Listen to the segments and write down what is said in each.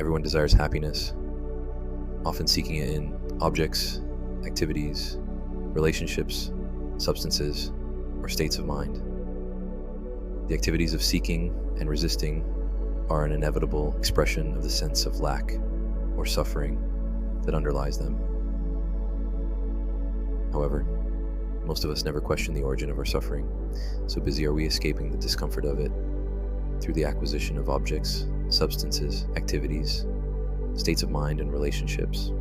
Everyone desires happiness, often seeking it in objects, activities, relationships, substances, or states of mind. The activities of seeking and resisting are an inevitable expression of the sense of lack or suffering that underlies them. However, most of us never question the origin of our suffering, so busy are we escaping the discomfort of it through the acquisition of objects, substances, activities, states of mind, and relationships.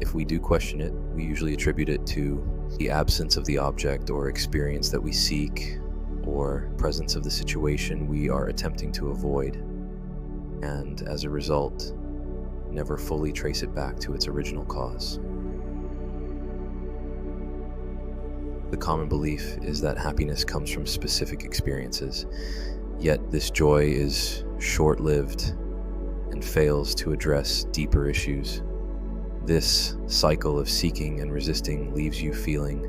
If we do question it, we usually attribute it to the absence of the object or experience that we seek, or presence of the situation we are attempting to avoid, and as a result, never fully trace it back to its original cause. The common belief is that happiness comes from specific experiences, yet this joy is short-lived and fails to address deeper issues. This cycle of seeking and resisting leaves you feeling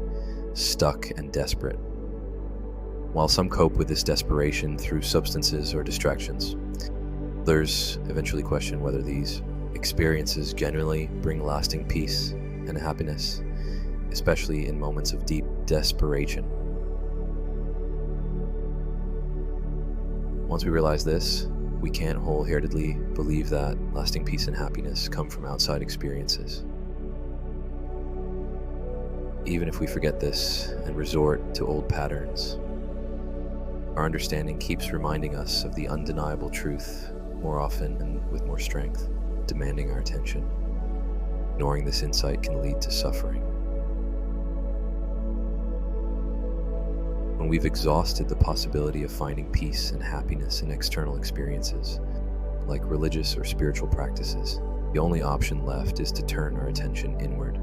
stuck and desperate. While some cope with this desperation through substances or distractions, others eventually question whether these experiences genuinely bring lasting peace and happiness, especially in moments of deep desperation. Once we realize this, we can't wholeheartedly believe that lasting peace and happiness come from outside experiences. Even if we forget this and resort to old patterns, our understanding keeps reminding us of the undeniable truth more often and with more strength, demanding our attention. Ignoring this insight can lead to suffering. When we've exhausted the possibility of finding peace and happiness in external experiences, like religious or spiritual practices, the only option left is to turn our attention inward.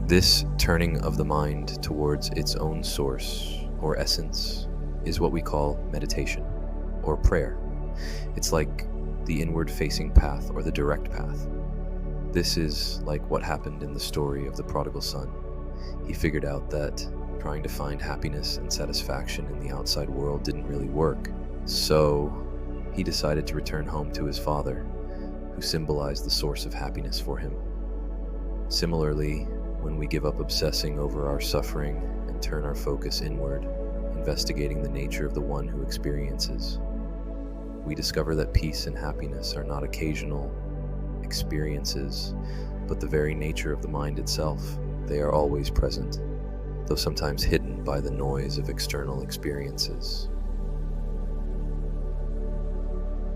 This turning of the mind towards its own source or essence is what we call meditation or prayer. It's like the inward-facing path or the direct path. This is like what happened in the story of the prodigal son. He figured out that trying to find happiness and satisfaction in the outside world didn't really work. So he decided to return home to his father, who symbolized the source of happiness for him. Similarly, when we give up obsessing over our suffering and turn our focus inward, investigating the nature of the one who experiences, we discover that peace and happiness are not occasional experiences, but the very nature of the mind itself. They are always present, though sometimes hidden by the noise of external experiences.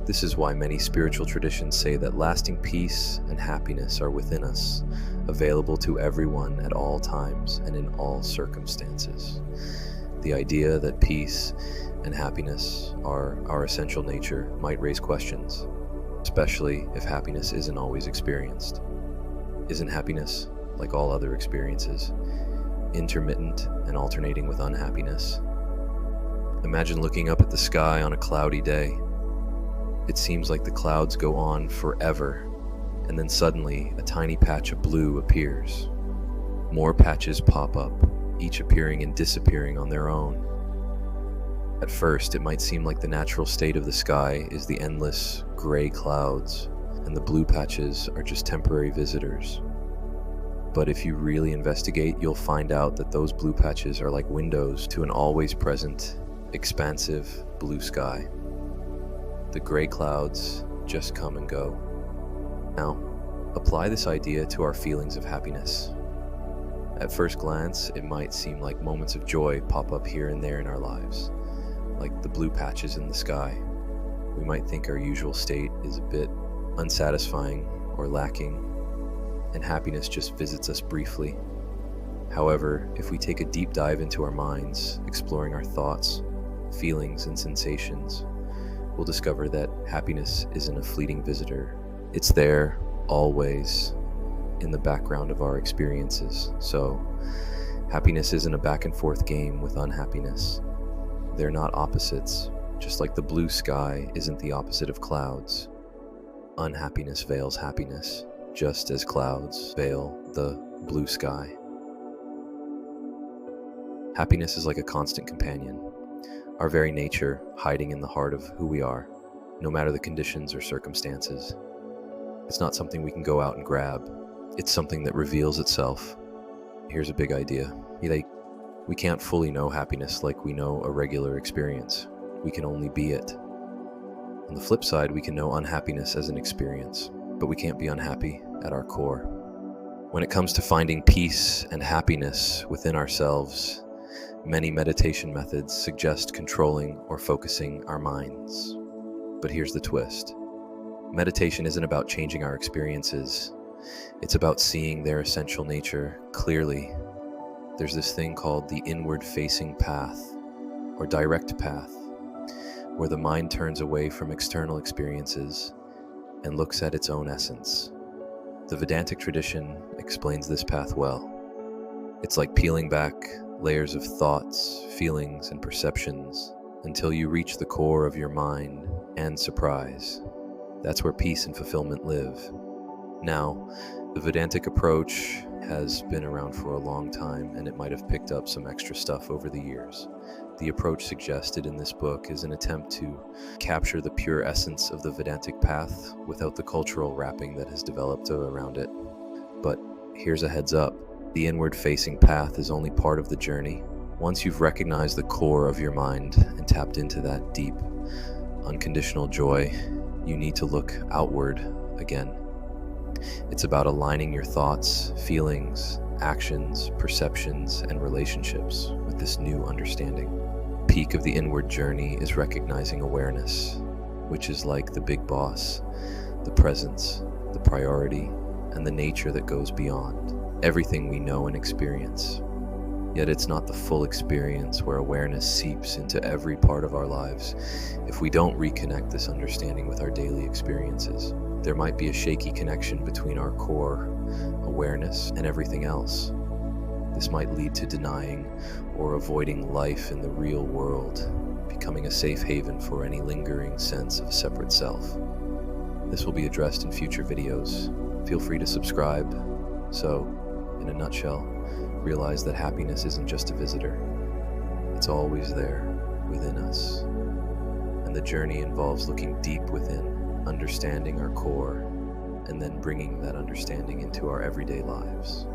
This is why many spiritual traditions say that lasting peace and happiness are within us, available to everyone at all times and in all circumstances. The idea that peace and happiness are our essential nature might raise questions, especially if happiness isn't always experienced. Isn't happiness, like all other experiences, intermittent and alternating with unhappiness? Imagine looking up at the sky on a cloudy day. It seems like the clouds go on forever, and then suddenly a tiny patch of blue appears. More patches pop up, each appearing and disappearing on their own. At first, it might seem like the natural state of the sky is the endless gray clouds, and the blue patches are just temporary visitors. But if you really investigate, you'll find out that those blue patches are like windows to an always present, expansive blue sky. The gray clouds just come and go. Now, apply this idea to our feelings of happiness. At first glance, it might seem like moments of joy pop up here and there in our lives, like the blue patches in the sky. We might think our usual state is a bit unsatisfying or lacking, and happiness just visits us briefly. However, if we take a deep dive into our minds, exploring our thoughts, feelings, and sensations, we'll discover that happiness isn't a fleeting visitor. It's there, always, in the background of our experiences. So, happiness isn't a back and forth game with unhappiness. They're not opposites, just like the blue sky isn't the opposite of clouds. Unhappiness veils happiness, just as clouds veil the blue sky. Happiness is like a constant companion. our very nature hiding in the heart of who we are, no matter the conditions or circumstances. It's not something we can go out and grab. It's something that reveals itself. Here's a big idea. We can't fully know happiness like we know a regular experience. We can only be it. On the flip side, we can know unhappiness as an experience, but we can't be unhappy at our core. When it comes to finding peace and happiness within ourselves, many meditation methods suggest controlling or focusing our minds. But here's the twist. Meditation isn't about changing our experiences. It's about seeing their essential nature clearly. There's this thing called the inward-facing path, or direct path, where the mind turns away from external experiences and looks at its own essence. The Vedantic tradition explains this path well. It's like peeling back layers of thoughts, feelings, and perceptions until you reach the core of your mind and surprise. That's where peace and fulfillment live. Now, the Vedantic approach has been around for a long time, and it might have picked up some extra stuff over the years. The approach suggested in this book is an attempt to capture the pure essence of the Vedantic path without the cultural wrapping that has developed around it. But here's a heads up. The inward-facing path is only part of the journey. Once you've recognized the core of your mind and tapped into that deep, unconditional joy, you need to look outward again. It's about aligning your thoughts, feelings, actions, perceptions, and relationships with this new understanding. Peak of the inward journey is recognizing awareness, which is like the big boss, the presence, the priority, and the nature that goes beyond everything we know and experience. Yet it's not the full experience where awareness seeps into every part of our lives if we don't reconnect this understanding with our daily experiences. There might be a shaky connection between our core awareness and everything else. This might lead to denying or avoiding life in the real world, becoming a safe haven for any lingering sense of separate self. This will be addressed in future videos. Feel free to subscribe. So, in a nutshell, realize that happiness isn't just a visitor. It's always there within us. And the journey involves looking deep within, understanding our core, and then bringing that understanding into our everyday lives.